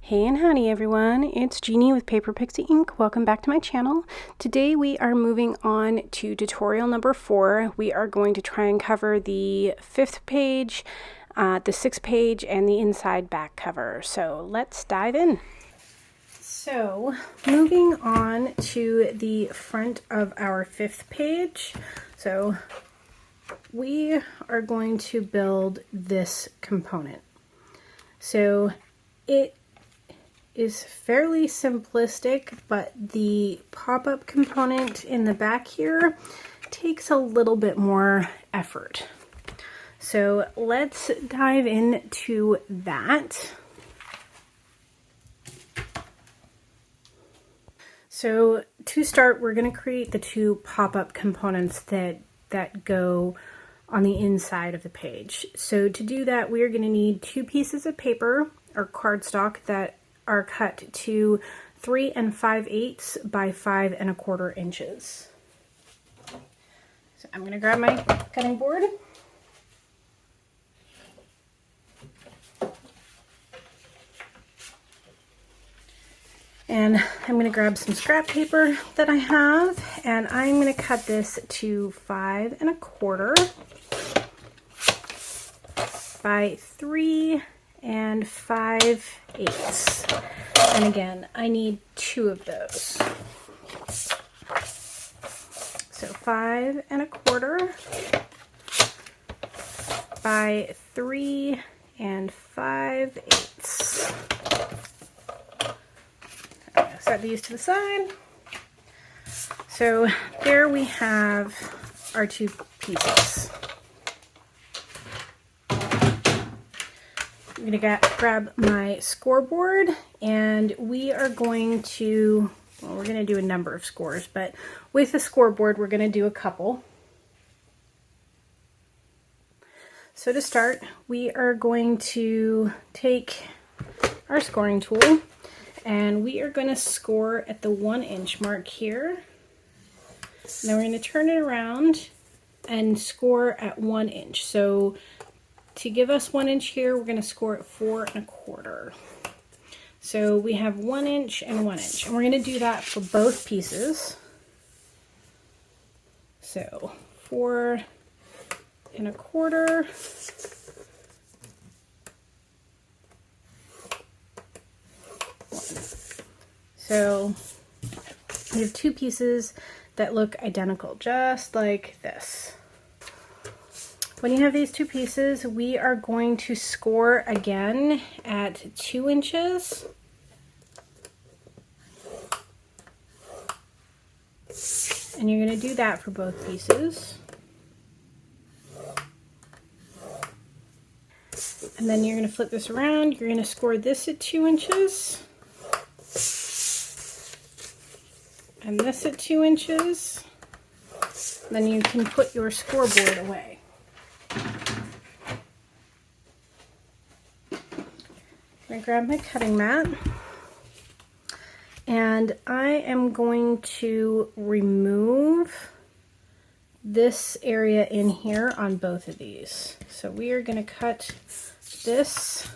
Hey and howdy everyone, it's Jeannie with Paper Pixie Ink. Welcome back to my channel. Today we are moving on to tutorial number 4. We are going to try and cover the 5th page, the 6th page, and the inside back cover. So let's dive in. So moving on to the front of our 5th page. So we are going to build this component. So it is fairly simplistic, but the pop-up component in the back here takes a little bit more effort. So let's dive into that. So to start, we're going to create the two pop-up components that go on the inside of the page. So to do that, we are going to need 2 pieces of paper or cardstock that are cut to 3 5/8 by 5 1/4 inches. So I'm going to grab my cutting board. And I'm going to grab some scrap paper that I have, and I'm going to cut this to 5 1/4 by 3 5/8. And again, I need 2 of those. So 5 1/4 by 3 5/8. I'm going to set these to the side. So there we have our 2 pieces. I'm going to grab my scoreboard, and we are going to, well, we're going to do a number of scores, but with the scoreboard we're going to do a couple. So to start, we are going to take our scoring tool, and we are going to score at the 1 inch mark here. And then we're going to turn it around and score at 1 inch. So to give us 1 inch here, we're going to score at 4 1/4. So we have 1 inch and 1 inch, and we're going to do that for both pieces. So 4 1/4. So we have 2 pieces that look identical, just like this. When you have these 2 pieces, we are going to score again at 2 inches. And you're going to do that for both pieces. And then you're going to flip this around. You're going to score this at 2 inches. And this at 2 inches. Then you can put your scoreboard away. I'm going to grab my cutting mat, and I am going to remove this area in here on both of these. So we are going to cut this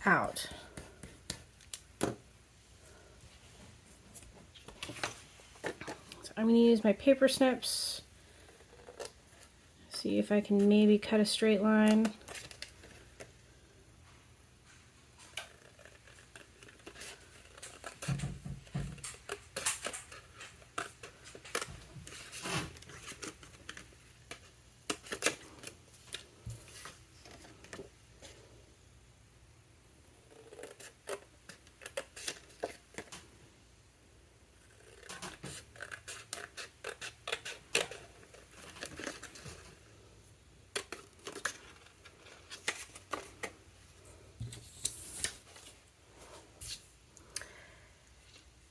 out. So I'm going to use my paper snips. See if I can maybe cut a straight line.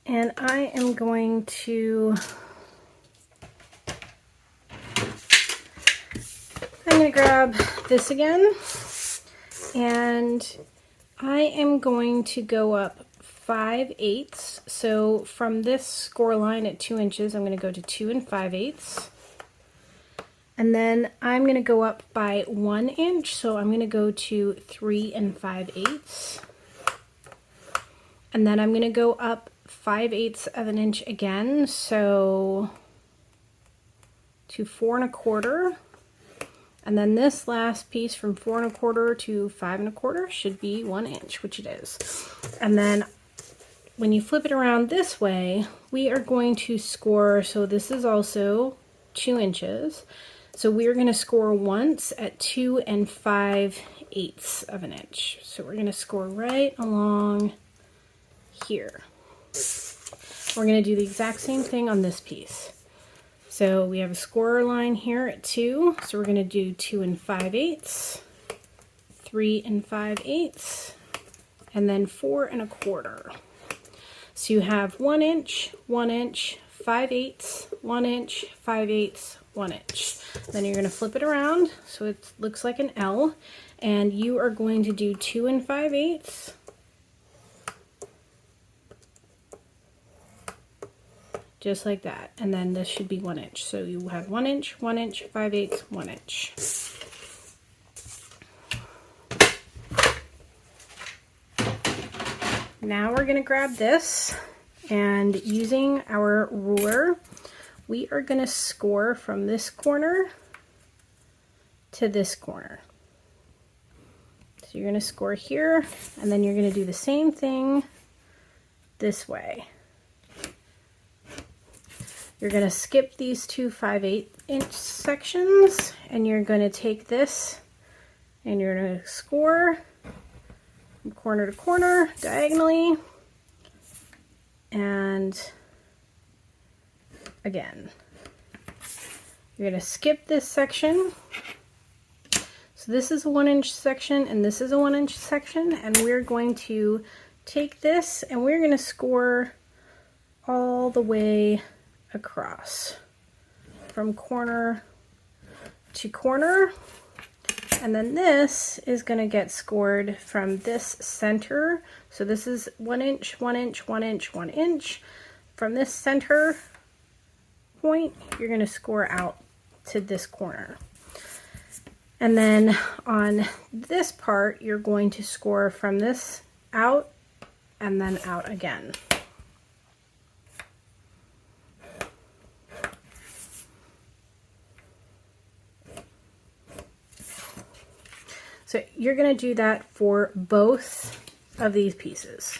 And I am going to, grab this again, and I am going to go up 5/8. So from this score line at 2 inches, I'm going to go to 2 5/8. And then I'm going to go up by 1 inch, so I'm going to go to 3 5/8. And then I'm going to go up 5/8 of an inch again, so to 4 1/4. And then this last piece from 4 1/4 to 5 1/4 should be 1 inch, which it is. And then when you flip it around this way, we are going to score, so this is also 2 inches. So we are going to score once at 2 5/8 of an inch. So we're going to score right along here. We're going to do the exact same thing on this piece. So we have a scorer line here at 2. So we're going to do 2 5/8, 3 5/8, and then 4 1/4. So you have 1 inch, 1 inch, 5/8, 1 inch, 5/8, 1 inch. Then you're going to flip it around so it looks like an L, and you are going to do 2 5/8, just like that, and then this should be 1 inch. So you have 1 inch, 1 inch, 5/8, 1 inch. Now we're going to grab this, and using our ruler, we are going to score from this corner to this corner. So you're going to score here, and then you're going to do the same thing this way. You're going to skip these 2 5/8 inch sections, and you're going to take this and you're going to score from corner to corner diagonally, and again you're going to skip this section. So this is a 1 inch section and this is a 1 inch section, and we're going to take this and we're going to score all the way across from corner to corner. And then this is going to get scored from this center. So this is 1 inch, 1 inch, 1 inch, 1 inch. From this center point, you're going to score out to this corner. And then on this part, you're going to score from this out and then out again. So you're going to do that for both of these pieces.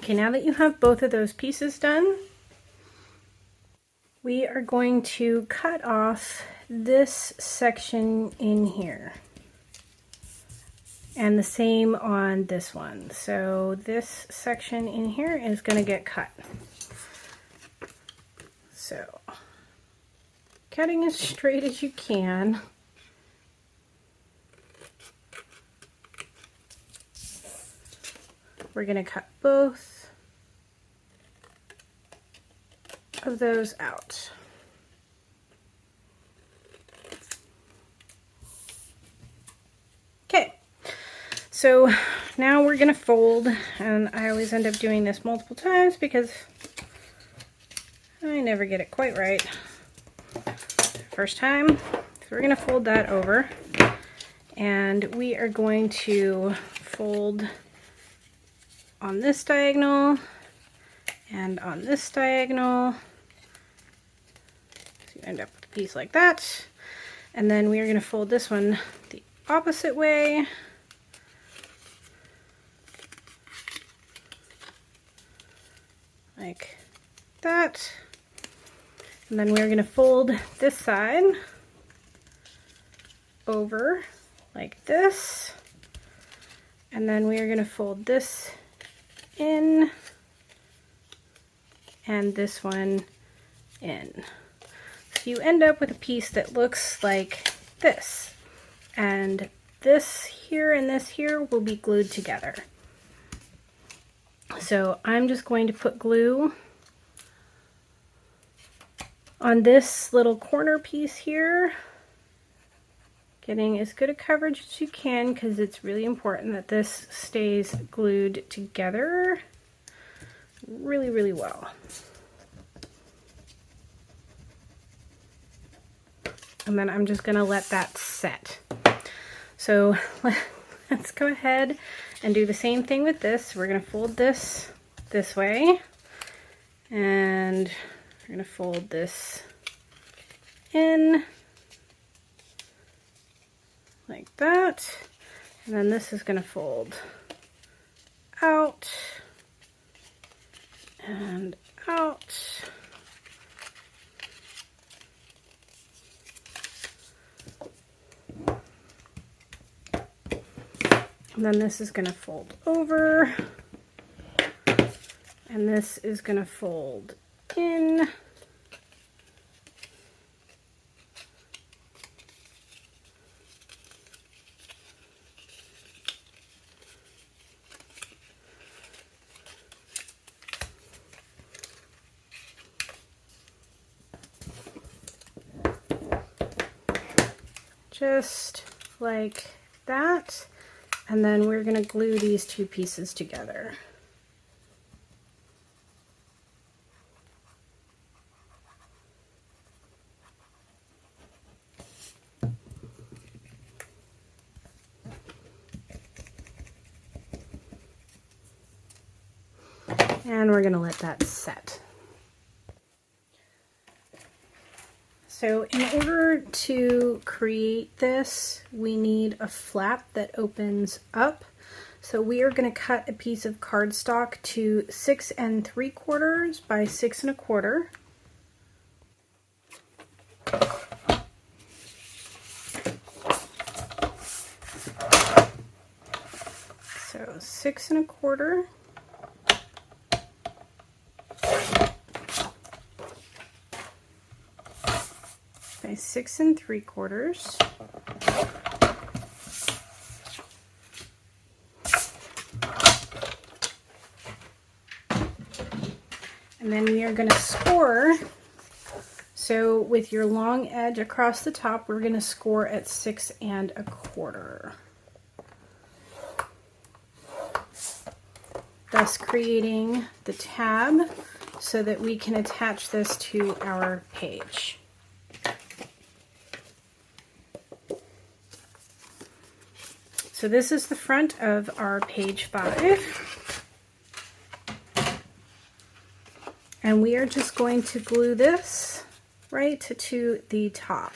Okay, now that you have both of those pieces done, we are going to cut off this section in here. And the same on this one. So this section in here is going to get cut. So, cutting as straight as you can. We're going to cut both of those out. Okay, so now we're going to fold, and I always end up doing this multiple times because I never get it quite right first time. So we're going to fold that over, and we are going to fold on this diagonal and on this diagonal. So you end up with a piece like that. And then we are going to fold this one the opposite way. Like that. And then we're going to fold this side over like this. And then we are going to fold this in and this one in. So you end up with a piece that looks like this. And this here and this here will be glued together. So I'm just going to put glue on this little corner piece here, getting as good a coverage as you can because it's really important that this stays glued together really, really well. And then I'm just going to let that set. So let's go ahead and do the same thing with this. We're going to fold this this way, and we're going to fold this in like that, and then this is going to fold out and out. And then this is going to fold over, and this is going to fold in. Just like that. And then we're going to glue these two pieces together. And we're going to let that set. So in order to create this, we need a flap that opens up. So we are going to cut a piece of cardstock to 6 3/4 by 6 1/4. So 6 1/4. By 6 3/4. And then we are going to score. So with your long edge across the top, we're going to score at 6 1/4. Thus creating the tab so that we can attach this to our page. So this is the front of our page 5. And we are just going to glue this right to the top.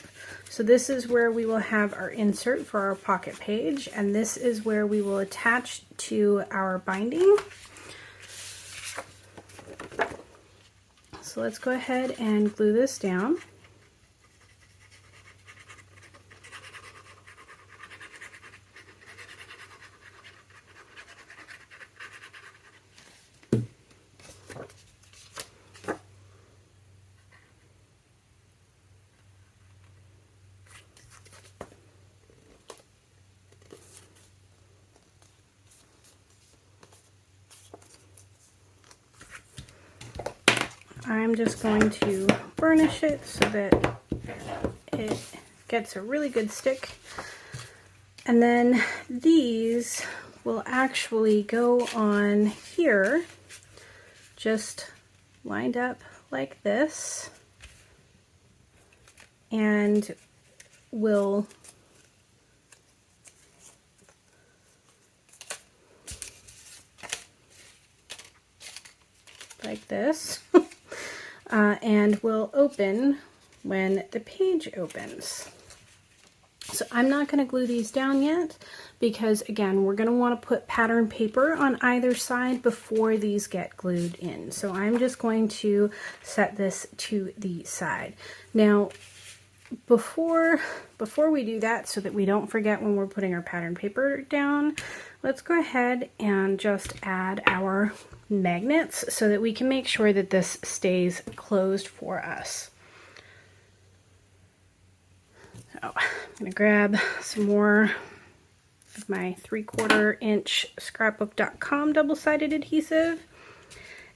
So this is where we will have our insert for our pocket page, and this is where we will attach to our binding. So let's go ahead and glue this down. I'm just going to burnish it so that it gets a really good stick. And then these will actually go on here, just lined up like this, and will like this, and will open when the page opens. So I'm not going to glue these down yet because, again, we're going to want to put pattern paper on either side before these get glued in. So I'm just going to set this to the side. Now, before we do that, so that we don't forget when we're putting our pattern paper down, let's go ahead and just add our magnets so that we can make sure that this stays closed for us. So I'm going to grab some more of my 3/4 inch scrapbook.com double-sided adhesive,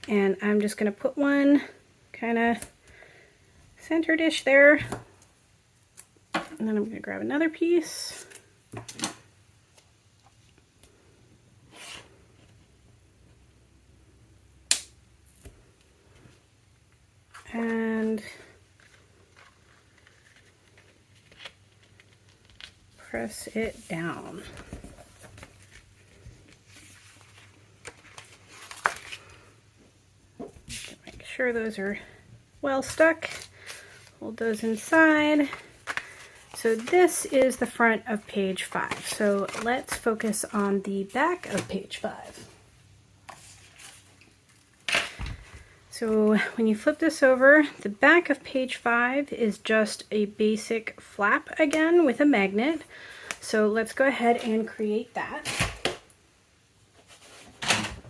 and I'm just going to put one kind of centered-ish there, and then I'm going to grab another piece. And press it down. Make sure those are well stuck. Hold those inside. So this is the front of page 5. So let's focus on the back of page 5. So when you flip this over, the back of page 5 is just a basic flap again with a magnet. So let's go ahead and create that.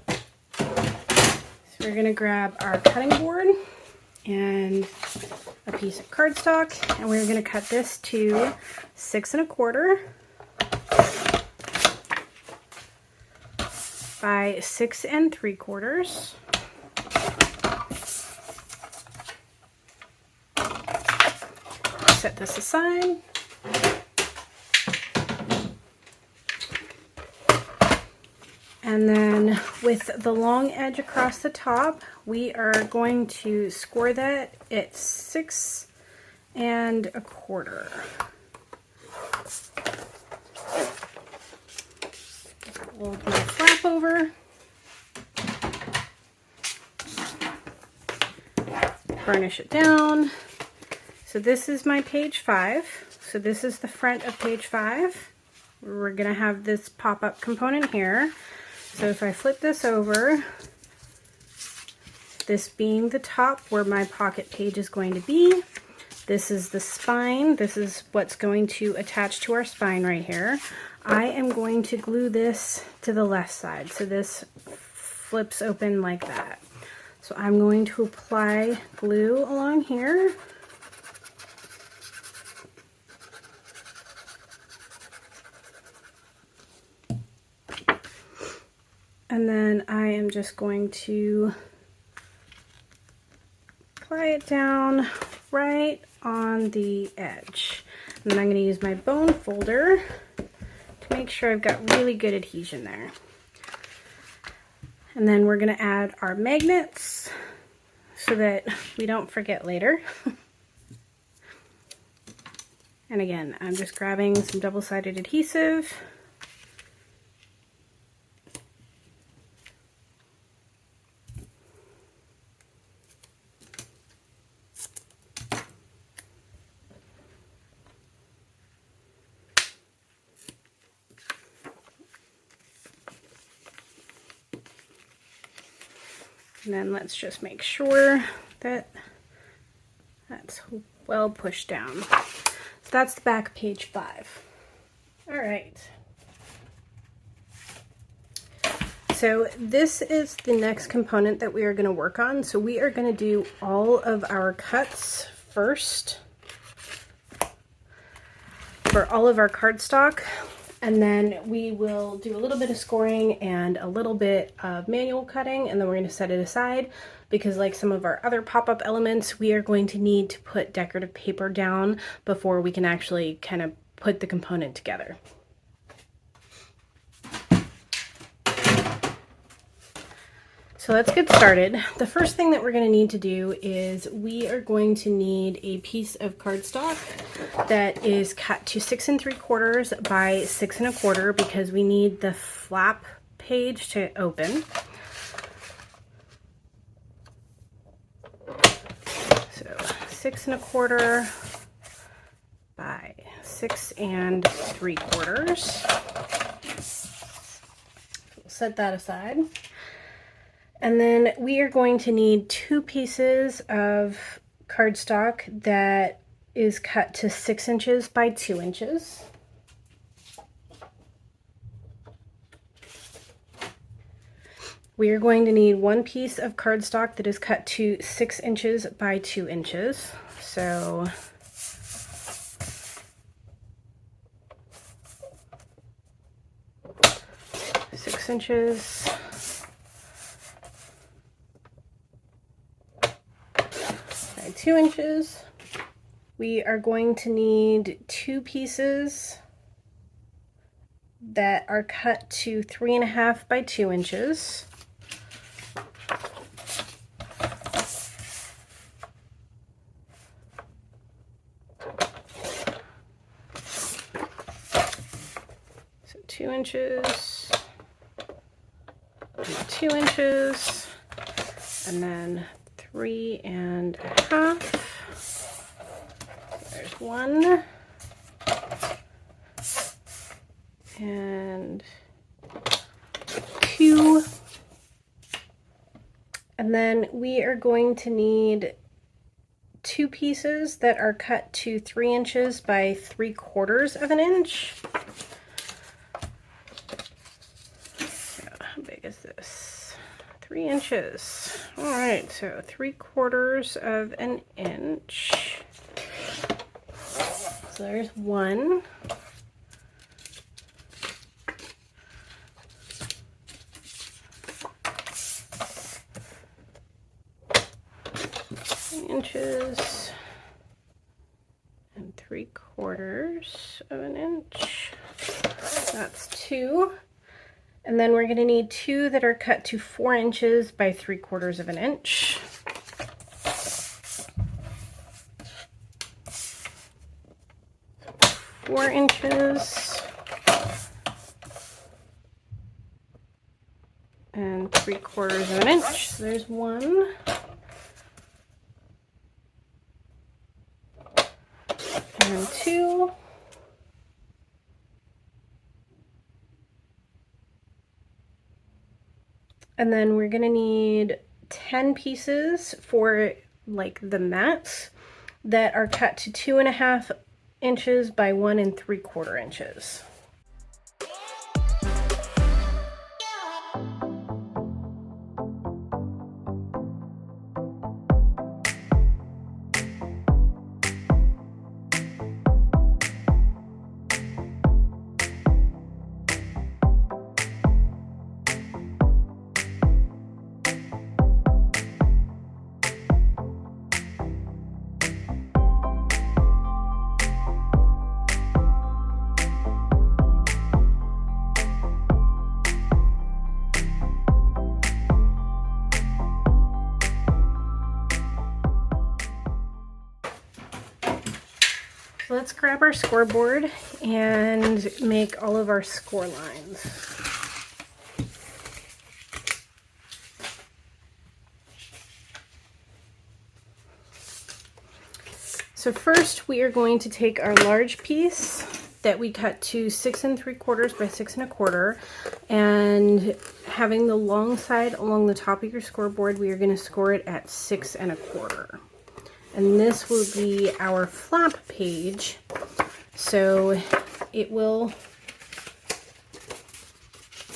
So we're going to grab our cutting board and a piece of cardstock, and we're going to cut this to 6 1/4 by 6 3/4. Set this aside. And then with the long edge across the top, we are going to score that at 6 1/4. Fold my flap over. Burnish it down. So this is my page 5. So this is the front of page 5. We're going to have this pop-up component here. So if I flip this over, this being the top where my pocket page is going to be, this is the spine. This is what's going to attach to our spine right here. I am going to glue this to the left side. So this flips open like that. So I'm going to apply glue along here. And then I am just going to apply it down right on the edge. And then I'm going to use my bone folder to make sure I've got really good adhesion there. And then we're going to add our magnets so that we don't forget later. And again, I'm just grabbing some double-sided adhesive. And then let's just make sure that that's well pushed down. So that's the back of page 5. All right. So this is the next component that we are going to work on. So we are going to do all of our cuts first for all of our cardstock. And then we will do a little bit of scoring and a little bit of manual cutting, and then we're going to set it aside because, like some of our other pop-up elements, we are going to need to put decorative paper down before we can actually kind of put the component together. So let's get started. The first thing that we're going to need to do is we are going to need a piece of cardstock that is cut to 6 3/4 by 6 1/4 because we need the flap page to open. 6 1/4 by 6 3/4. We'll set that aside. And then we are going to need 2 pieces of cardstock that is cut to 6 inches by 2 inches. We are going to need 1 piece of cardstock that is cut to 6 inches by 2 inches. So 6 inches by 2 inches. We are going to need 2 pieces that are cut to 3 1/2 by 2 inches. So 2 inches, and 2 inches, and then 3 1/2. There's 1 and 2, and then we are going to need 2 pieces that are cut to 3 inches by 3/4 of an inch. So how big is this? 3 inches. All right, so 3/4 of an inch. So there's 1. Inches and 3/4 of an inch. That's 2. And then we're going to need 2 that are cut to 4 inches by 3/4 of an inch. Four inches and 3/4 of an inch. So there's 1. And 2. And then we're going to need 10 pieces for like the mats that are cut to 2 1/2 inches by 1 3/4 inches. So let's grab our scoreboard and make all of our score lines. So first we are going to take our large piece that we cut to 6 3/4 by 6 1/4, and having the long side along the top of your scoreboard, we are going to score it at 6 1/4. And this will be our flap page, so it will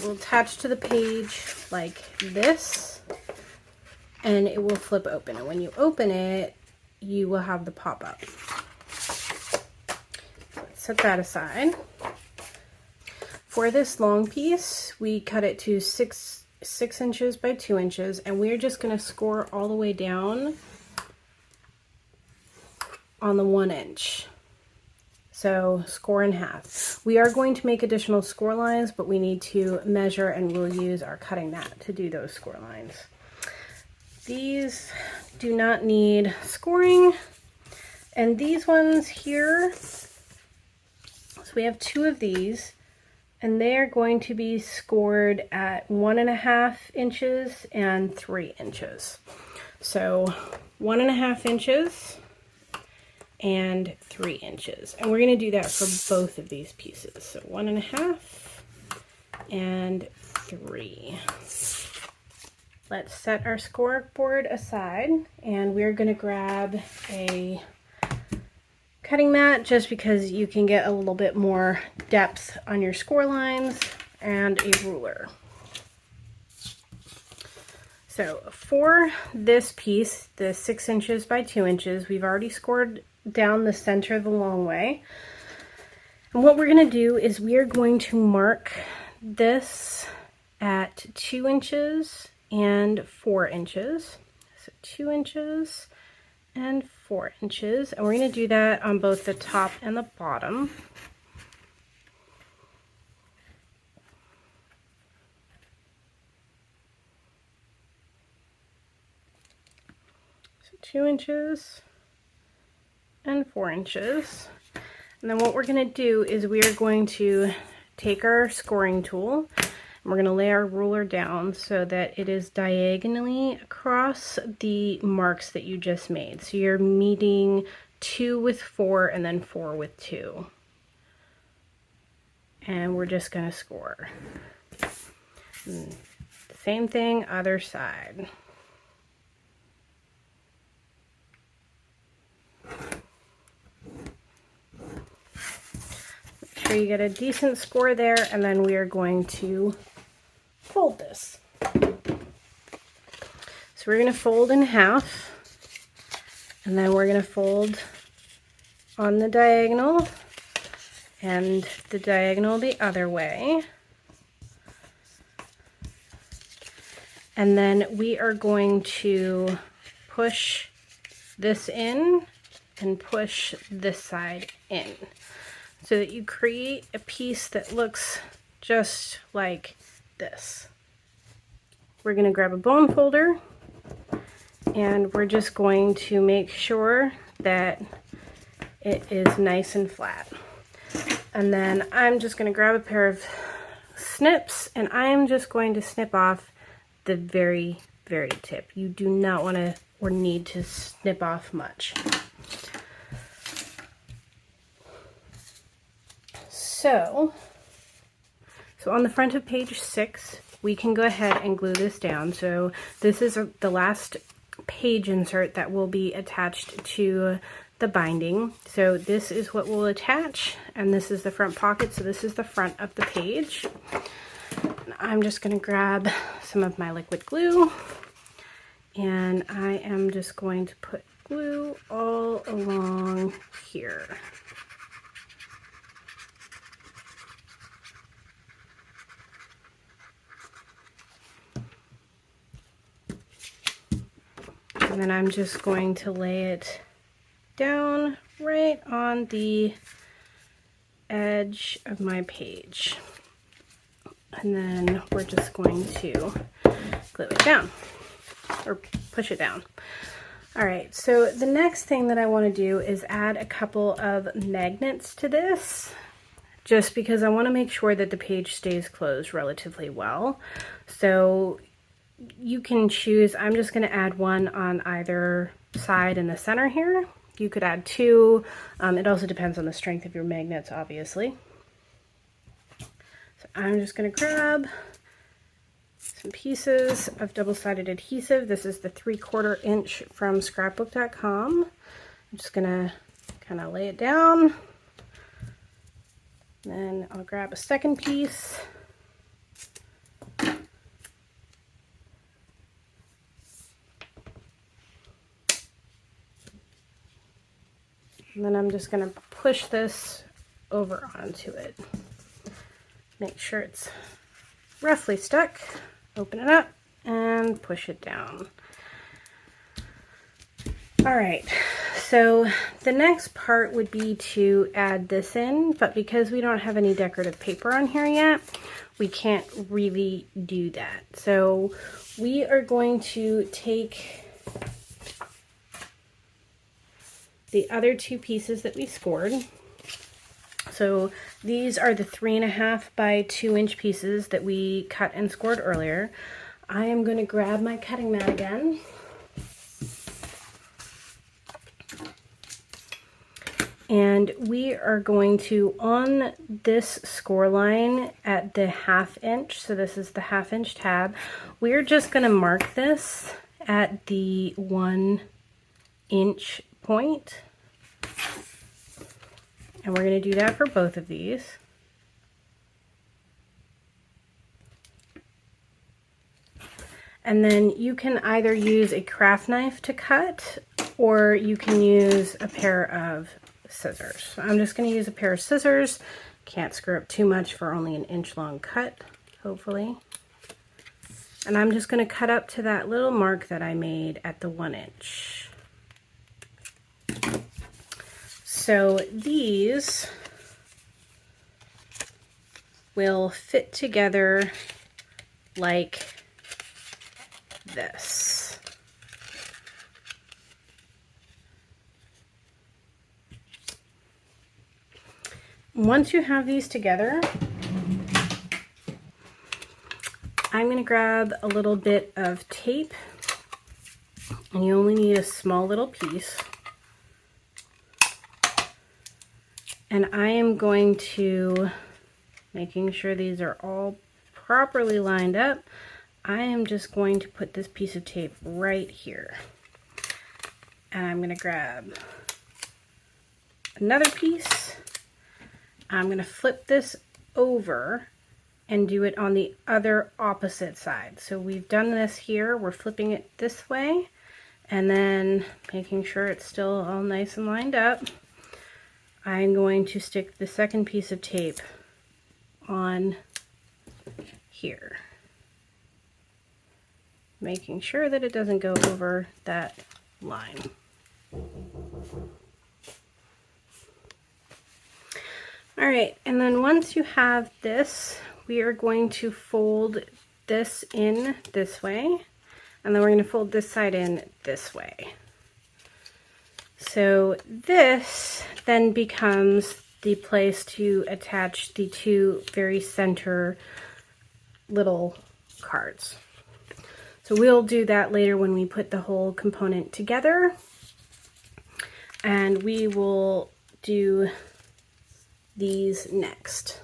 attach to the page like this, and it will flip open, and when you open it, you will have the pop-up. Let's set that aside. For this long piece, we cut it to 6 inches by 2 inches, and we're just going to score all the way down on the 1 inch. So score in half. We are going to make additional score lines, but we need to measure, and we'll use our cutting mat to do those score lines. These do not need scoring, and these ones here, so we have 2 of these, and they are going to be scored at 1 1/2 inches and 3 inches. So 1 1/2 inches and 3 inches. And we're going to do that for both of these pieces. So 1.5 and 3. Let's set our scoreboard aside, and we're going to grab a cutting mat just because you can get a little bit more depth on your score lines, and a ruler. So for this piece, the 6 inches by 2 inches, we've already scored down the center the long way. And what we're going to do is we are going to mark this at 2 inches and 4 inches. So 2 inches and 4 inches. And we're going to do that on both the top and the bottom. So 2 inches and 4 inches. And then what we're going to do is we are going to take our scoring tool and we're going to lay our ruler down so that it is diagonally across the marks that you just made. So you're meeting 2 with 4 and then 4 with 2. And we're just going to score. And same thing, other side. Make sure you get a decent score there, and then we are going to fold this. So we're going to fold in half, and then we're going to fold on the diagonal and the diagonal the other way. And then we are going to push this in and push this side in so that you create a piece that looks just like this. We're going to grab a bone folder and we're just going to make sure that it is nice and flat. And then I'm just going to grab a pair of snips and I am just going to snip off the very, very tip. You do not want to or need to snip off much. So on the front of page 6, we can go ahead and glue this down. So this is the last page insert that will be attached to the binding. So this is what will attach, and this is the front pocket. So this is the front of the page. And I'm just going to grab some of my liquid glue, and I am just going to put glue all along here. And then I'm just going to lay it down right on the edge of my page. And then we're just going to glue it down or push it down. All right, so the next thing that I want to do is add a couple of magnets to this, just because I want to make sure that the page stays closed relatively well. So you can choose, I'm just going to add one on either side in the center here. You could add 2. It also depends on the strength of your magnets, obviously. So I'm just going to grab some pieces of double-sided adhesive. This is the 3/4 inch from scrapbook.com. I'm just going to kind of lay it down. Then I'll grab a second piece. And then I'm just going to push this over onto it. Make sure it's roughly stuck. Open it up and push it down. All right, so the next part would be to add this in, but because we don't have any decorative paper on here yet, we can't really do that. So we are going to take the other 2 pieces that we scored. So these are the 3.5 by 2 inch pieces that we cut and scored earlier. I am going to grab my cutting mat again. And we are going to, on this score line at the 1/2 inch, so this is the 1/2 inch tab, we're just going to mark this at the 1 inch point. And we're going to do that for both of these. And then you can either use a craft knife to cut, or you can use a pair of scissors. So I'm just going to use a pair of scissors. Can't screw up too much for only an inch long cut, hopefully. And I'm just going to cut up to that little mark that I made at the 1 inch. So these will fit together like this. Once you have these together, I'm going to grab a little bit of tape, and you only need a small little piece. And I am going to, making sure these are all properly lined up, I am just going to put this piece of tape right here. And I'm going to grab another piece. I'm going to flip this over and do it on the other opposite side. So we've done this here, we're flipping it this way, and then making sure it's still all nice and lined up, I'm going to stick the second piece of tape on here, making sure that it doesn't go over that line. All right, and then once you have this, we are going to fold this in this way, and then we're going to fold this side in this way. So this then becomes the place to attach the two very center little cards. So we'll do that later when we put the whole component together, and we will do these next.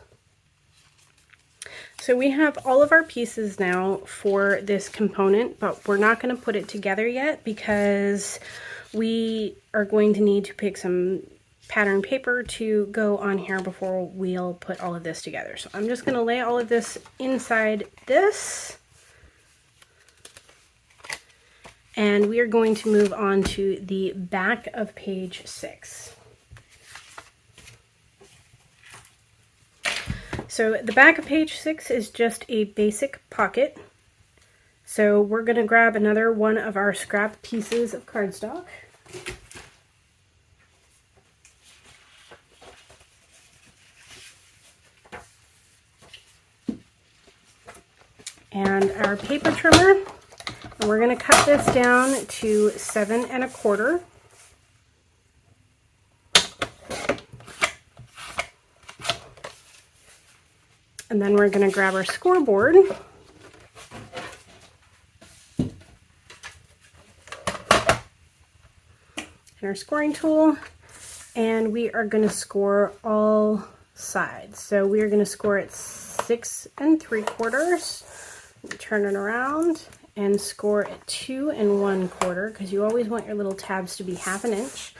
So we have all of our pieces now for this component, but we're not going to put it together yet because we are going to need to pick some pattern paper to go on here before we'll put all of this together. So I'm just going to lay all of this inside this, and we are going to move on to the back of page 6. So the back of page 6 is just a basic pocket. So we're going to grab another one of our scrap pieces of cardstock. And our paper trimmer, and we're going to cut this down to 7 1/4. And then we're going to grab our scoreboard, and our scoring tool, and we are going to score all sides. So we are going to score it 6 3/4. Turn it around and score at 2 1/4, because you always want your little tabs to be 1/2 inch.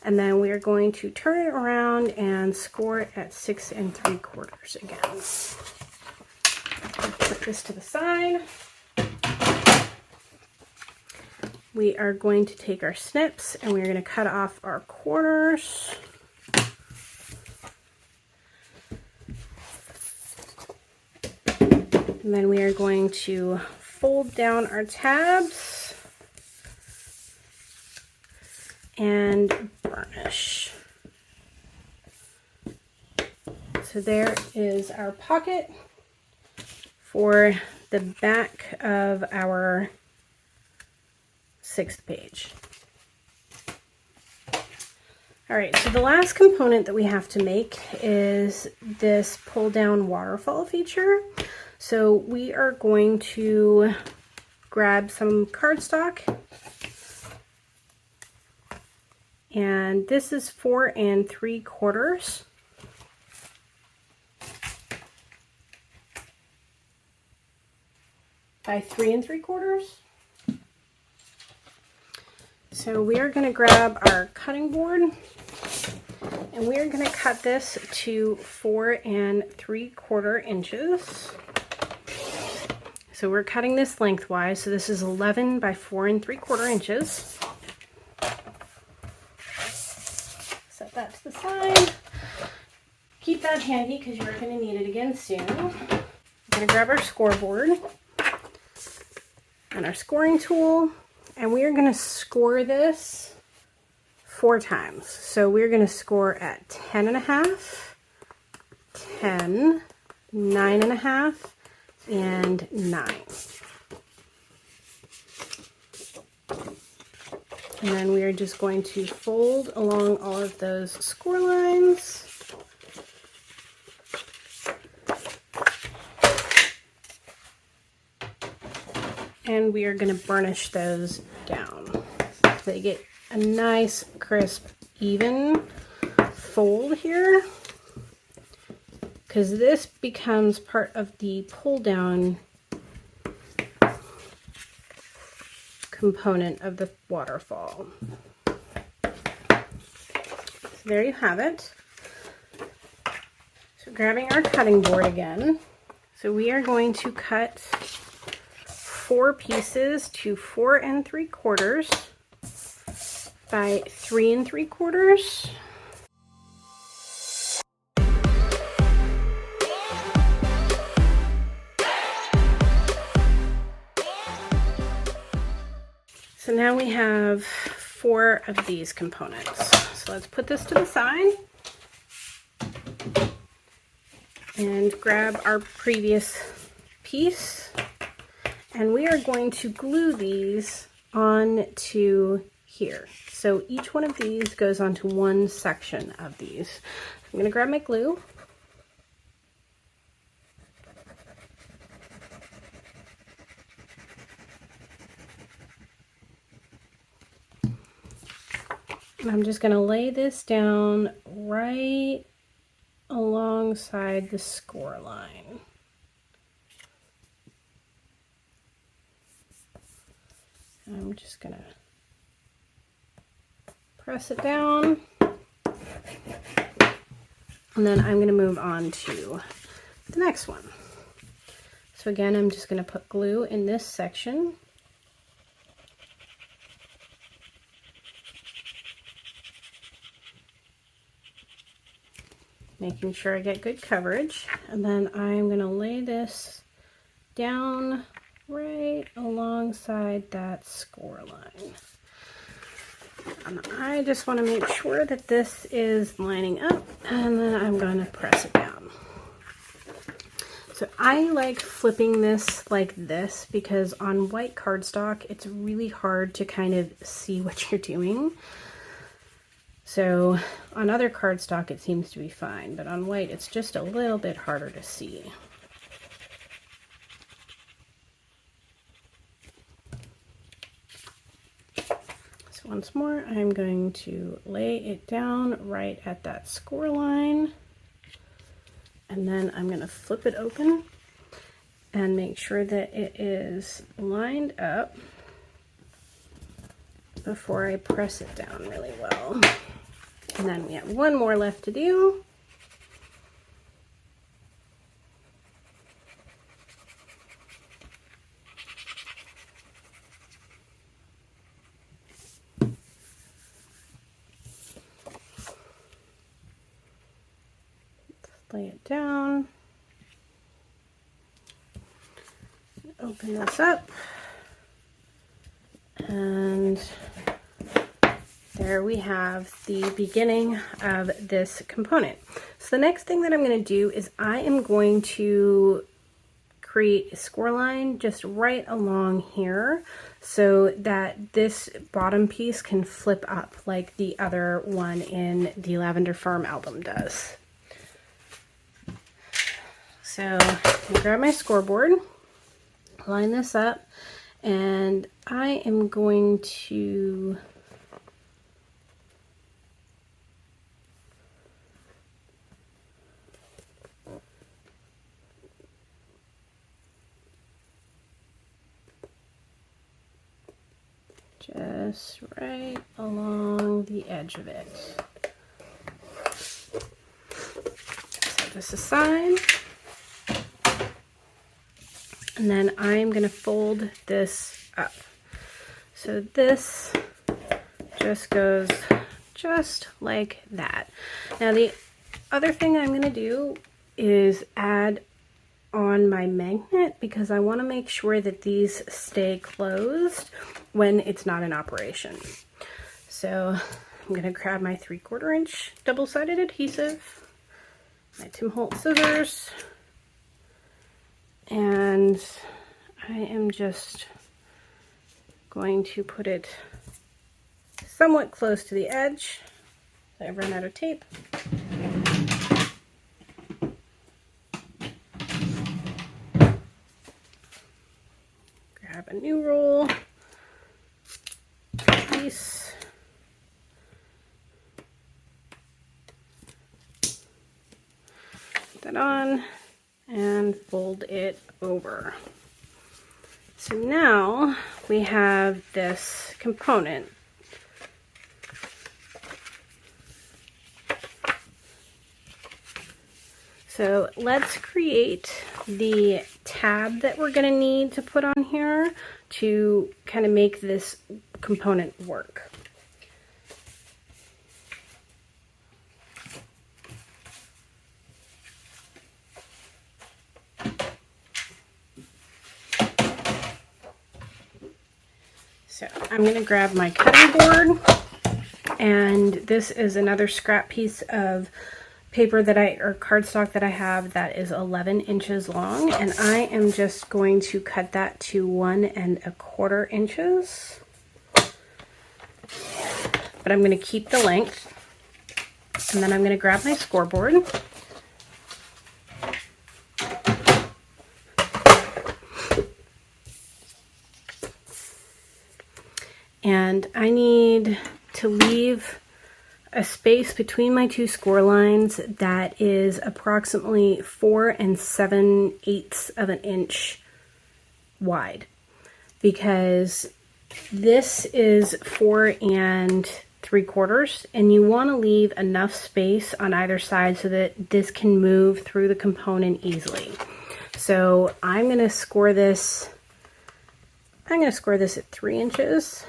And then we are going to turn it around and score it at 6 3/4 again. Put this to the side. We are going to take our snips and we're going to cut off our corners. And then we are going to fold down our tabs and burnish. So there is our pocket for the back of our 6th page. All right, so the last component that we have to make is this pull down waterfall feature. So we are going to grab some cardstock and this is 4 3/4 by 3 3/4. So we are going to grab our cutting board, and we are going to cut this to 4 3/4 inches. So we're cutting this lengthwise, so this is 11 by 4 3/4 inches. Set that to the side. Keep that handy because you're going to need it again soon. We're going to grab our scoreboard and our scoring tool, and we are going to score this 4 times. So we're going to score at 10.5, 10, 9.5, and 9. And then we are just going to fold along all of those score lines. And we are going to burnish those down so they get a nice, crisp, even fold here, because this becomes part of the pull down component of the waterfall. So there you have it. So grabbing our cutting board again, so we are going to cut 4 pieces to 4 3/4 by 3 3/4. So now we have 4 of these components. So let's put this to the side and grab our previous piece. And we are going to glue these onto here. So each one of these goes onto one section of these. I'm going to grab my glue. And I'm just going to lay this down right alongside the score line. I'm just going to press it down, and then I'm going to move on to the next one. So again, I'm just going to put glue in this section. Making sure I get good coverage, and then I'm going to lay this down right alongside that score line. And I just want to make sure that this is lining up, and then I'm going to press it down. So I like flipping this like this because on white cardstock it's really hard to kind of see what you're doing. So on other cardstock it seems to be fine, but on white it's just a little bit harder to see. So once more, I'm going to lay it down right at that score line, and then I'm going to flip it open and make sure that it is lined up before I press it down really well. And then we have one more left to do. Lay it down, open this up, and there we have the beginning of this component. So the next thing that I'm going to do is I am going to create a score line just right along here so that this bottom piece can flip up like the other one in the Lavender Farm album does. So I'm going to grab my scoreboard, line this up, and I am going to just right along the edge of it. Set this aside. And then I'm going to fold this up. So this just goes just like that. Now the other thing I'm going to do is add on my magnet, because I want to make sure that these stay closed when it's not in operation. So I'm going to grab my 3/4 inch double-sided adhesive, my Tim Holtz scissors, and I am just going to put it somewhat close to the edge. I've run out of tape. Grab a new roll, piece, put that on, and fold it over. So now we have this component. So let's create the tab that we're going to need to put on here to kind of make this component work. So I'm going to grab my cutting board, and this is another scrap piece of paper or cardstock that I have that is 11 inches long, and I am just going to cut that to 1 1/4 inches. But I'm going to keep the length, and then I'm going to grab my scoreboard. And I need to leave a space between my two score lines that is approximately 4 7/8 of an inch wide, because this is 4 3/4, and you want to leave enough space on either side so that this can move through the component easily. So I'm going to score this. I'm going to score this at 3 inches,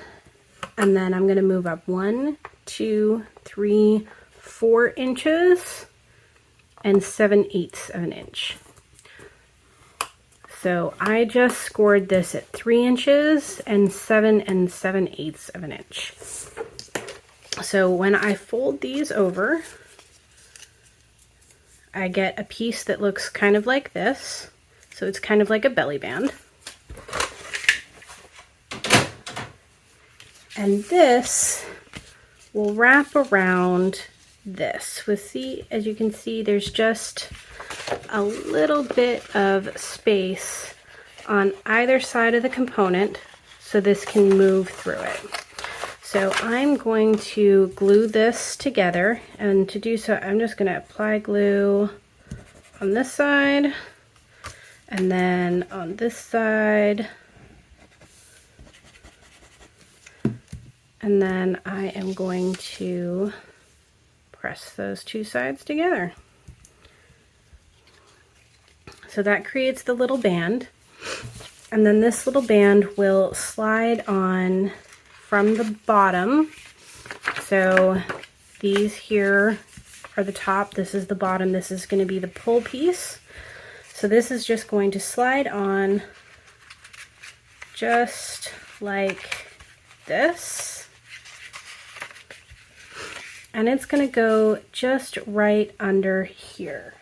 and then I'm going to move up 1, 2, 3, 4 inches and 7/8 of an inch. So I just scored this at 3 inches and 7 7/8 of an inch. So when I fold these over, I get a piece that looks kind of like this. So it's kind of like a belly band. And this will wrap around this. As you can see, there's just a little bit of space on either side of the component so this can move through it. So I'm going to glue this together, and to do so I'm just going to apply glue on this side and then on this side. And then I am going to press those two sides together. So that creates the little band. And then this little band will slide on from the bottom. So these here are the top, this is the bottom, this is going to be the pull piece. So this is just going to slide on just like this. And it's going to go just right under here.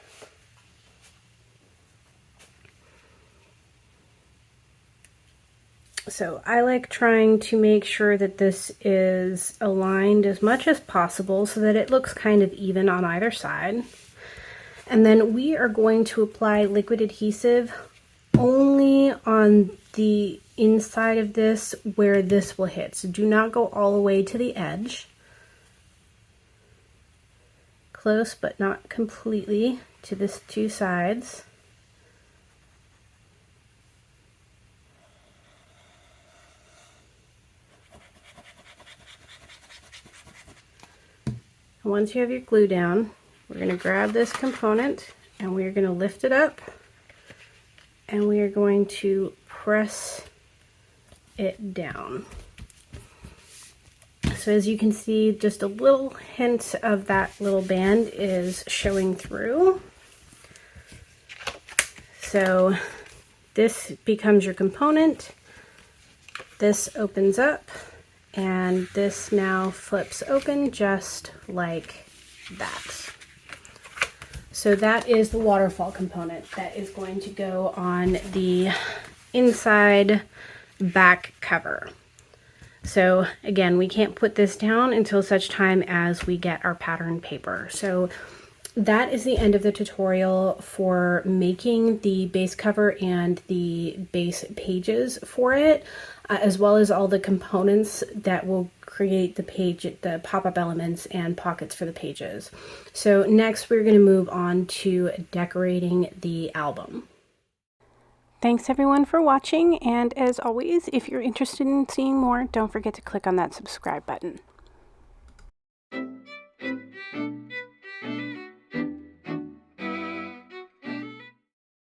So I like trying to make sure that this is aligned as much as possible so that it looks kind of even on either side. And then we are going to apply liquid adhesive only on the inside of this where this will hit. So do not go all the way to the edge. Close, but not completely to the two sides. once you have your glue down, we're going to grab this component and we're going to lift it up and we are going to press it down. So as you can see, just a little hint of that little band is showing through. So this becomes your component. This opens up and this now flips open just like that. So that is the waterfall component that is going to go on the inside back cover. So again, we can't put this down until such time as we get our pattern paper. So that is the end of the tutorial for making the base cover and the base pages for it, as well as all the components that will create the page, the pop-up elements and pockets for the pages. So next we're going to move on to decorating the album. Thanks everyone for watching, and as always, if you're interested in seeing more, don't forget to click on that subscribe button.